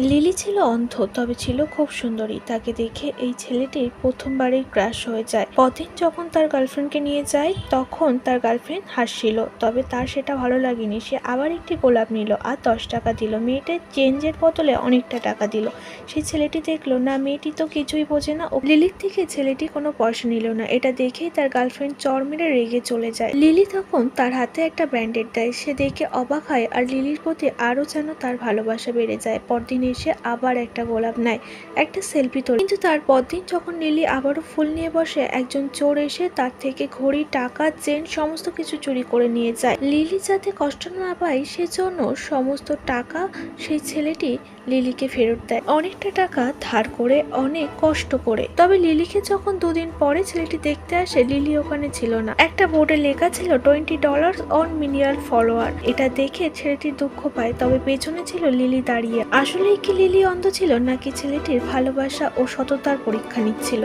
Lily ছিল অন্ধ, তবে ছিল খুব সুন্দরী। তাকে দেখে এই ছেলেটির প্রথমবারেই ক্রাশ হয়ে যায়। পরদিন যখন তার গার্লফ্রেন্ডকে নিয়ে যায় তখন তার গার্লফ্রেন্ড হাসছিল, তবে তার সেটা ভালো লাগেনি। সে আবার একটি গোলাপ নিল আর 10 টাকা দিল। মেয়েটা চেঞ্জের বদলে অনেকটা টাকা দিল। সেই ছেলেটি দেখলো না, মেয়েটি তো কিছুই বোঝে না। ও লিলির থেকে ছেলেটি কোনো পয়সা নিল না। এটা দেখেই তার গার্লফ্রেন্ড চর মেরে রেগে চলে যায়। লিলি তখন তার হাতে একটা ব্যান্ডেড দেয়। সে দেখে অবাক হয় আর লিলির প্রতি আরো যেন তার ভালোবাসা বেড়ে যায়। পরদিন এসে আবার একটা গোলাপ নেয়, একটা সেলফি তোলে। কিন্তু তার পরদিন যখন লিলি আবারও ফুল নিয়ে বসে, একজন চোর এসে তার থেকে ঘড়ি, টাকা, চেন সমস্ত কিছু চুরি করে নিয়ে যায়। লিলি যাতে কষ্ট না পায় সেজন্য সমস্ত টাকা সেই ছেলেটি লিলিকে ফেরত দেয়, অনেকটা টাকা ধার করে, অনেক কষ্ট করে। তবে লিলিকে যখন দুদিন পরে ছেলেটি দেখতে আসে, লিলি ওখানে ছিল না। একটা বোর্ডে লেখা ছিল $20 অন মিনিমাল ফলোয়ার। এটা দেখে ছেলেটি দুঃখ পায়, তবে পেছনে ছিল লিলি দাঁড়িয়ে। আসলেই কি লিলি অন্ধ ছিল, নাকি ছেলেটির ভালোবাসা ও সততার পরীক্ষা নিচ্ছিল?